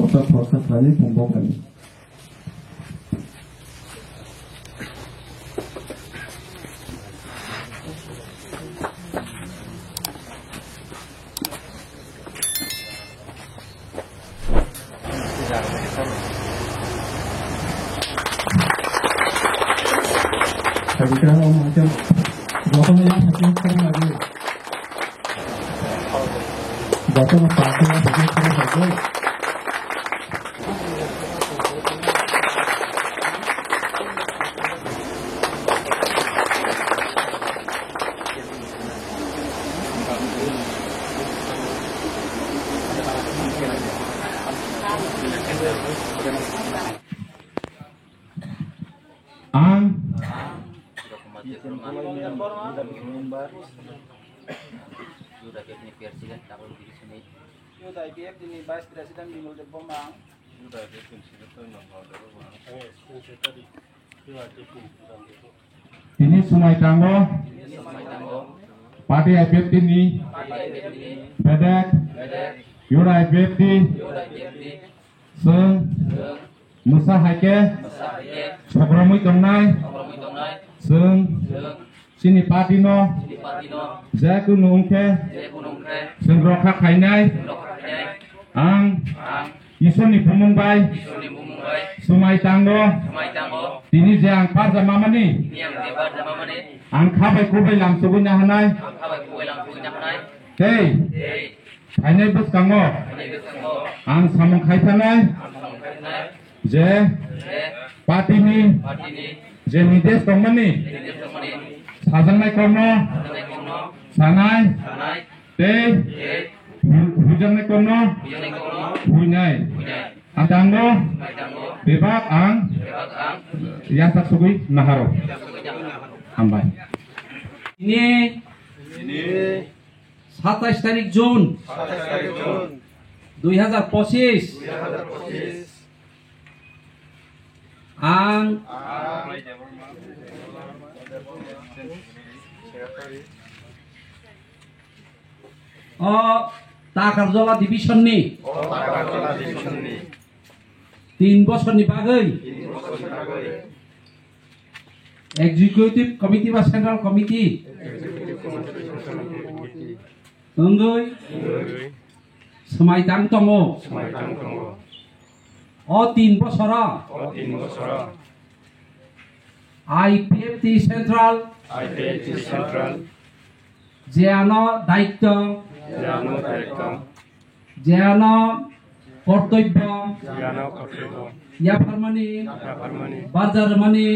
Kota proses lagi kumpul kami. Saya kira macam botol yang hakim kering lagi. Botol pakai yang hakim kering lagi. Ini Sungai Tanggo, Padi IPT ini, Bedek, Yura IPT, Seng, Musa Hake, Sobromui Tongnai, Seng, Sini Patino, Zaku Nungke, Sengroka Kainai, Ang, Isoni Pumungbai, Sungai Tanggo, Dini Jang Parza Mamani, Ang Kabai Kubai Lam Subunya Hanai, Hey, Kainai Bus Kango, Ang Samung Kaitanai, Je, Patini, Je Nides Tomani, Sajanai Kono, Sanai, Te, Hujanai Kono, Huinai, Antanggo, Bebak Ang, Yasak Sugui Naharo, Hambai. Ini 27 তারিখ June 2025 ang Takarjola Division ni 3 বছরনি বাগৈ executive committee বা central committee Enggoi, semai tang tongo, 3 বছরা, IPFT Central, যেনো দায়িত্ব, যেনো কর্তব্য, ইয়াফারমানি, বাজারমানি,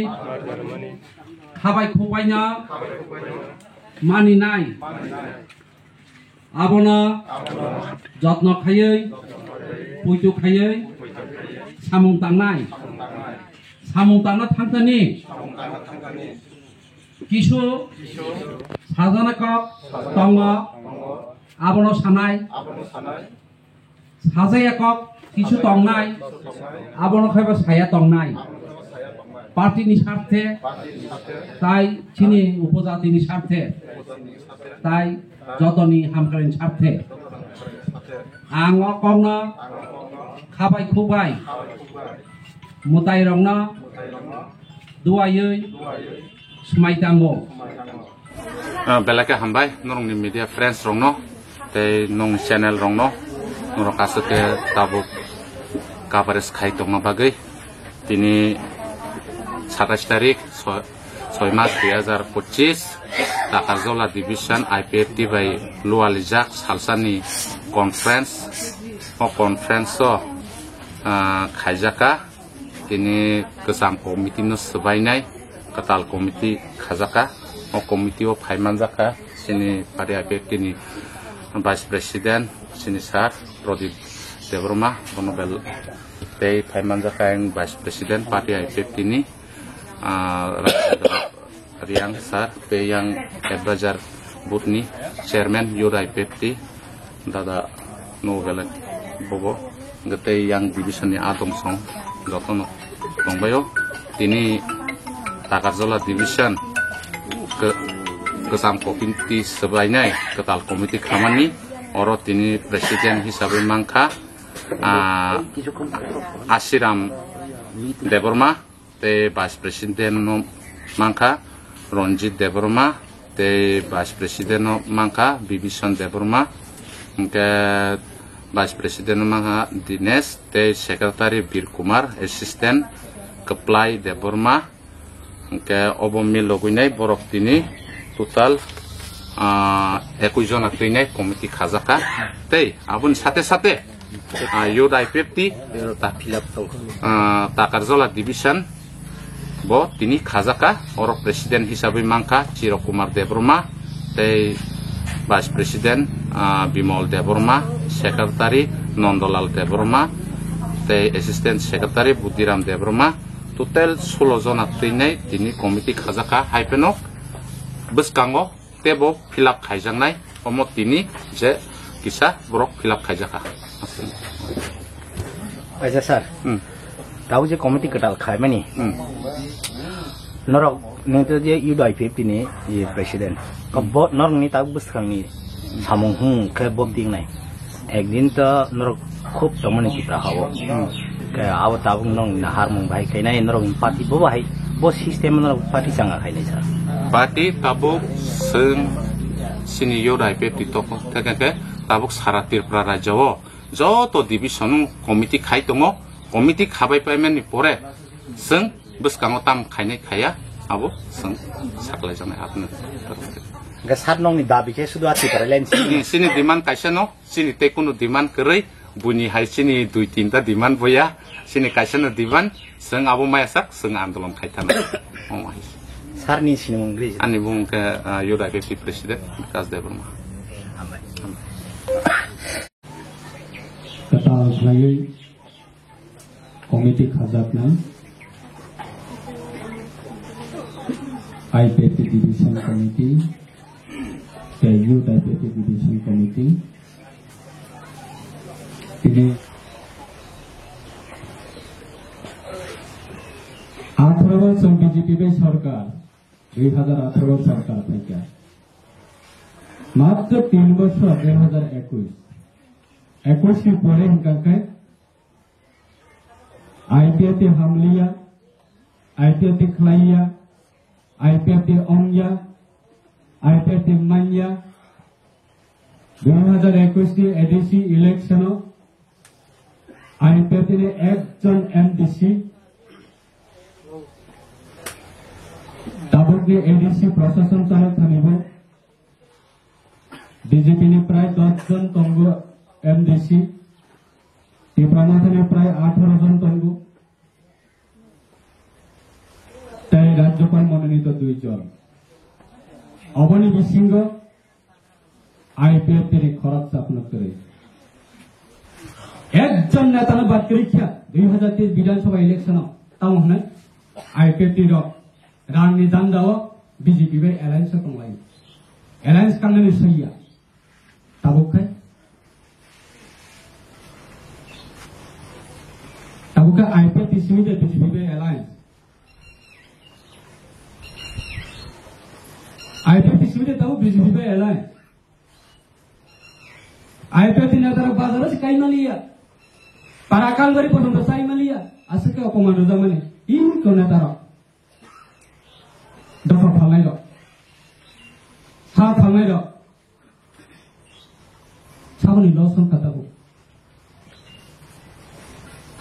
খাবাই খোবাইনা, মানি নাই. Abono jotno khayei puitu khayei samung tangnai samung thangtani kisu sajana kok tongo abono sanai sajaya kok kisu tongnai abono khaiba saya tongnai parti ni স্বার্থে তাই চিনি উপজাতি ni স্বার্থে তাই যতনি হামকারিন স্বার্থে আং কংন খাবাই খুবাই মুতাই রংন দুয়াयै সুমাই তাঙ্গো belaka hambai norong ni media friends rongno tei nong channel rongno norong kasute tabuk coverage khai tongna bagai tini 27 তারিখ 6 মাস 2025 Takarjola Division IPFT by Lualijak Salsani Conference Khaijaka tini kesam komiti no sebainai ketal komiti khajaka komiti o phaimanjaka sini pari IPFT ni Vice President sini Sar Pradip Debroma Bonobel tei phaimanjaka yang Vice President pari IPFT ni Riang Sar pe yang advisor butni chairman Yura IPFT dada novel bobo gete yang division ni atom song jotono tongbayo tini Takarjola Division kesam komiti sebainai ketal komiti khamani oro tini presiden hisabe mangkha Asiram Deborma, the Vice President Manka, Ronjit Deborma, the Vice President Manka, Bibison Deborma, the Vice President Manka Dines, the Secretary Bir Kumar, Assistant Keplai Deborma, the Obomil Logunai Borokdini, total 21 জন আত্মীয় committee খাজাকা তাই আপন সাথে সাথে ইউআইপিএফটি তাকারজলা division ব তিনি খাজাকা ওর president হিসাবে মাংকা চিরকুমার দেববর্মা তাই vice president Bimal Debbarma secretary Nandalal Debbarma তাই assistant secretary Buddhiram Debbarma total 16 জন আত্মীয় তিনি committee খাজাকা হাইপেনক বসকাঙ্গো Tebo filap kaijang nai, omot ini je kisah borok filap kaijaka. Aja sar, tahu je komiti ketal kai mana ni? Norok nanti je UIPF ini presiden. Kabut norok ni tahu besarang ni, samung ke bob ding nai. Ekdin tu norok khub teman kita hawa. Kayak awak tahu norok nahar mumbai kai nai norok parti bawa hai, bos sistem norok parti sangat kai nai sar. Parti tabuk seng sini UIPF ditoko, terkait tabuk saratir prarajawo, joto division komiti kai tongo, komiti kabai payment ni pore, seng bus kango tam kai nai kaya, abo seng saklai jangan apne. Gasar nong ni dabi ke sudah hati terlain sini demand kaisa no, sini tekunu demand kerai, bunyi hai sini 2-3 demand boya, sini kaisa no demand, seng abo mayasak, seng andolon kaitan. Oh Sar ni sini menggris. Ani bung ke UIPF Presiden Vikas Deborma. Kata lagi komiti khazakna IPF Division Committee, UIPF Division Committee. Ini 18 বছর BJP সরকার 2018 সরকার থেকে মাত্র 3 বছর 2021 পরে ইনকাকে IPF হামলিয়া IPF খলাইয়া IPF অংয়া IPF মাইয়া 2021 ADC election IPF একজন MDC ताबुकनि ADC प्रशासन चालक थानिबो BJP नि प्राय 10 जन तंगो एमडीसी टिप्रामाथानि प्राय 18 जन तंगो ताई राज्यपाल मनोनीत 2 जन अबनि बिसिंग आईपीएफ तिनि खराब स्थापना करे एकजन नेतानो बात करिख्या 2023 विधानसभा इलेक्शन ताउ हने आईपीएफ ति Rangni dandawa BJP by alliance konglai alliance kangen saya tabukai IPF sini de BJP by alliance IPF sini de tahu BJP by alliance IPF ini antara bazar se kai malia parakal dari pondok sai malia asal ke opomano zamane ini kona tara दफा फालनाय र हा फालनाय र साबनि लसन खाताबो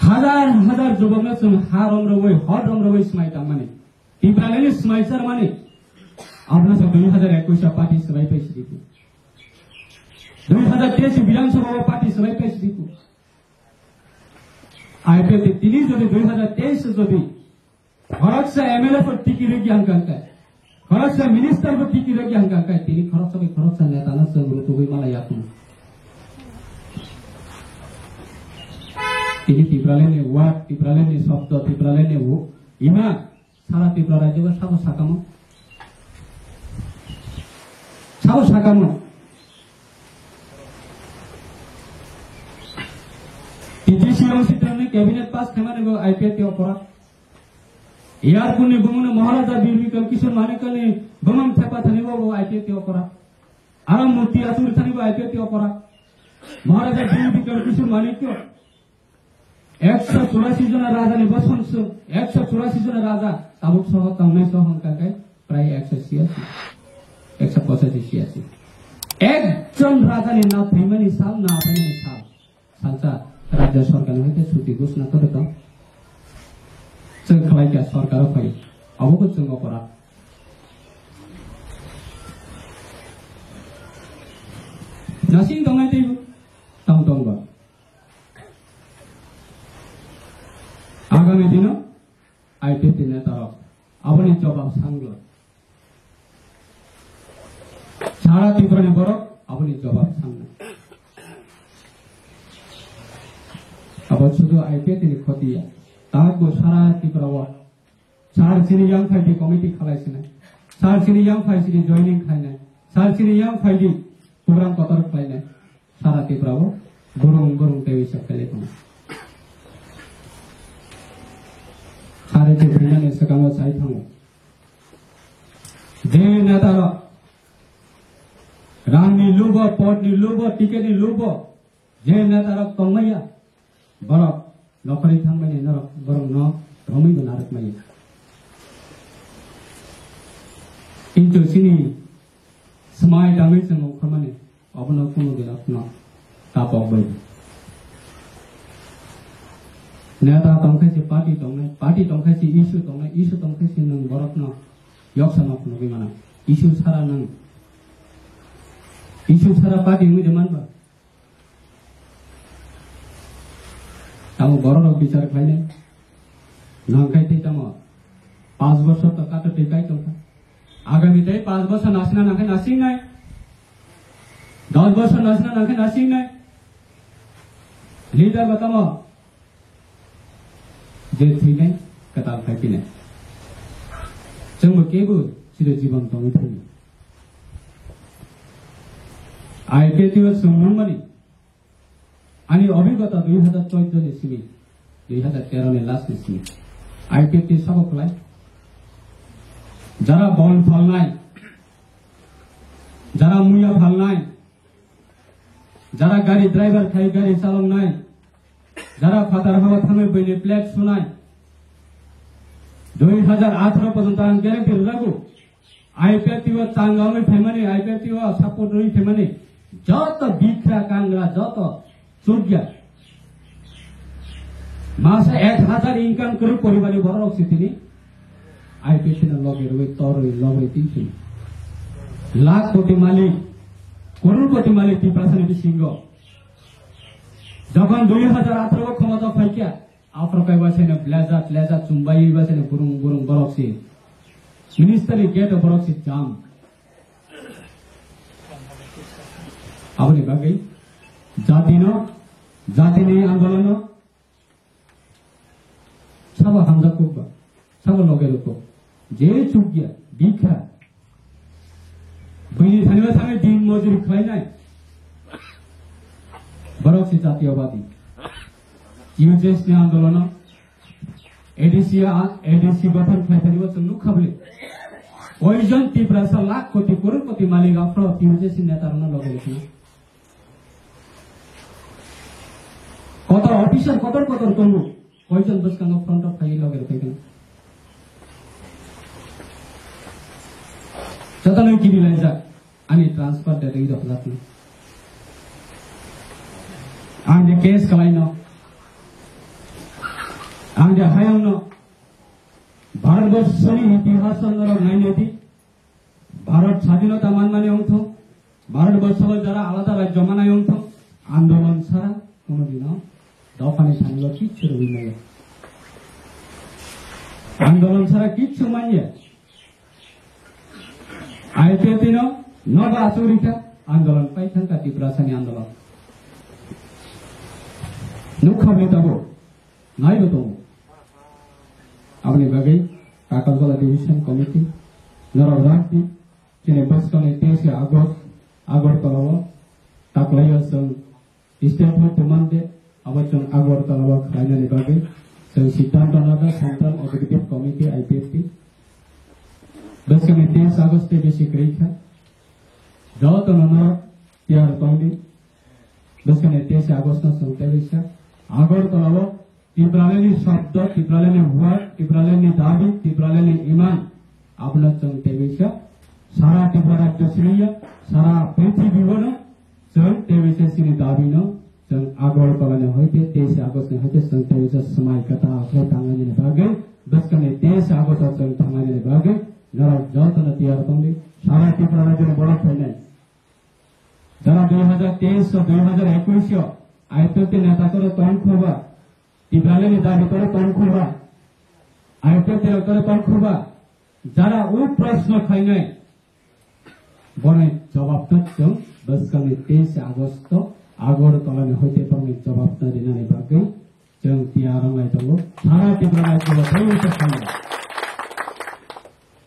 हजार हजार जुबकना जों हा रमरवै हद रमरवै स्माइता माने इब्रालेनि स्माइसार माने आपना सब 2021 पार्टी सबाय पैसिदिको 2023 विधानसभा पार्टी सबाय पैसिदिको आईपीएफ दिल्ली যদি 2023 যদি खरच से एमएलए पर टिकी रही अंका खरच से मिनिस्टर पर टिकी रही अंका तिनी खरच से नेता न संगुरु तो मला यातु तिनी तिब्रालेने वाक तिब्रालेने शब्द तिब्रालेने वो इमा सारा तिब्रा राज्यको साबो साकामो टीजीसी सिद्धांत कैबिनेट पास खमाने गो आईपीएफ के अपराध यार पुण्य बमुने महाराजा वीर विक्रम किशोर मानिकने बमम थेपा थनिबो आईपीएफ के अपराध आराम मूर्ति असुर थनिबो आईपीएफ के अपराध महाराजा वीर विक्रम किशोर मानिक 184 जना राजाले बस्नुहुन्छ 184 जना राजा ताबुक सह तंगनै सहकाकै प्राय 185 एकजन राजाले न थैमनी साल न आपैनी साल सालचा राज्य सरकार होइते छुट्टी घोषणा गरे त जों खलाइका सरकार फै अबको जों अपरा नसिं दंगाइ दैबो तंगबा आगामी दिन आईपीएफटी नेतारा अपनी जवाब सांगलो सारा तीव्र ने बरो अपनी जवाब सांगना अब शुद्ध आईपीएफटी ने खतिया ताको सारा तीव्र वो चार सिनी यंग फाइटी कमिटी खलाइसे ना चार सिनी यंग फाइटी जॉइनिंग खाइना चार सिनी यंग फाइटी प्रोग्राम कतर खाइना सारा तीव्र वो गुरुंग तेवी सब खेले कौन सारे के बिना ने सकांग साई थांगो जे नेतारा रानी लुबो पटनी लुबो टिकेटनी लुबो जे नेतारा तंगैया बरक नखरी थांबाय न बरं न रमै बनारत माय किन्तु सिनी समाय दामै जों खमाने अबनो कोनो गेला न तापबाय नेता तंखाइसे पार्टी तंखाइसे इस्यु तंखाइसे नों बरफनो यक्सनो खुनो बिमाना इस्यु सारा पार्टी मुझे मानबा तामो बरफ विचार खाइने नंखाइते तामो 5 वर्ष त काट टेकाइ तंखा आगामी तै 5 वर्ष नासना नाखे नासिं नाय 10 वर्ष नासना नाखे नासिं नाय लीडर बतामो जे थैनाय कताल फाइपिनाय जोंबो केबो चिर जीवन दङै थैयो आईपीएफटी सोंमोनमानि आंनि अभिज्ञता 2014 नि सिमि 2013 नि लास्ट नि सिमि आईपीएफटी सबकलाई जरा बल फाल्नाय जरा मुया फाल्नाय जरा गाड़ी ड्राइवर खाइ गाड़ी चालाउनाय जरा फादार हवा थामे बैने प्लेट सुनाय 2018 पर्यंत आं ग्यारेन्टी लागु आईपीएफटी व चांगामै फेमनि आईपीएफटी व सपोर्ट रही फेमनि जत बिखरा कांगरा जत चुग्या मासा 1000 इनकम करू परिवारले बरौ सितिनि आईपीएफटी न लगेर वे तरै लगै तिन लाख कोटी मालिक करोडपति मालिक पिपासनि बिसिंग जखन 2018 को क्षमता फैक्या आफ्रकाय बासेन ब्लेजा चुम्बाई बासेन गुरुङ बरक्सी मिनिस्टरले गेट बरक्सी जाम आबनि बागै जातिने आन्दोलन सब हामजाको सब लगेरको जे चुग्या बिखा बैनी थानिबा थाङै दिन मजुरी खाइनाय बरक्सी जातीयवादी यूजेस ने आंदोलन एडीसी गठन खाइथानिबा जों नुखाबले ओइजन तीव्रसा लाख कोटी करोडपति मालिक आफ्रो यूजेस नेतारन लगेको कतर अफिसर कतर करू ओइजन बसकांग फ्रंट अफ फाइल लगेर फैगन जतनै किनिलाई जा अनि ट्रान्सफर दे दै दखलाथि आंजे केस कलाइन आंजे हायंग भारतवर्षनि इतिहास नाइनेथि भारत स्वाधीनता मानमाने अंथ भारतवर्षले जरा आलादा राज्य मानाय अंथ आंदोलन छाड़ा कोनो दिन दफानि थानिबा किच्छु रहिनाय आंदोलन छाड़ा किच्छु मान्य आईपीएफटी नव आचुरिका आंदोलन पाइथांका तीव्रसानि आंदोलन नुखाबले तबो नाइबो दङ आबनि बागै काकलगला डिभिजन कमिटी नरराक्ति जेने बसकने 23 आगरतलाव ताक्लायजों स्टेटमेन्ट मानदे अबजों आगरतलाव खायनानि बागै जों सिद्धांत लागा सेंट्रल एक्जिक्यूटिव कमिटी आईपीएफटी बसकने 23 आगस्ट बेसि क्रिखा जतनन तिहार पाउने बसकने 23 आगस्ट न संतेलिसा आगरतलाव Tibraleni शब्द Tibraleni word Tibraleni dabi Tibraleni iman abla jeng tebisa sara Tibra Josriya sara prithibiwana jeng tebisa sini dabino jeng agor kalane hoite 23 Agust ne hoite jeng tebisa samai kata akhlak tangani ne bagai baskane 23 Agust jeng tangani ne bagai nara jatana tiar tongli sara Tibra jeng bora phainai jara 2023 ও 2021 আইপিএলতে নেতা করে তখন খোবা টিব্রালেনি দাবি করে তখন খোবা আইপিএলতে করে তখন খোবা যারা ও প্রশ্ন খাই নাই বনে জবাব দিচ্ছেন বসকানি 23 আগস্ট আগর কলমে হইতে পারে জবাব না দিনানি বাকি जों তিয়ারंगाय दङ सारा टिब्रालाय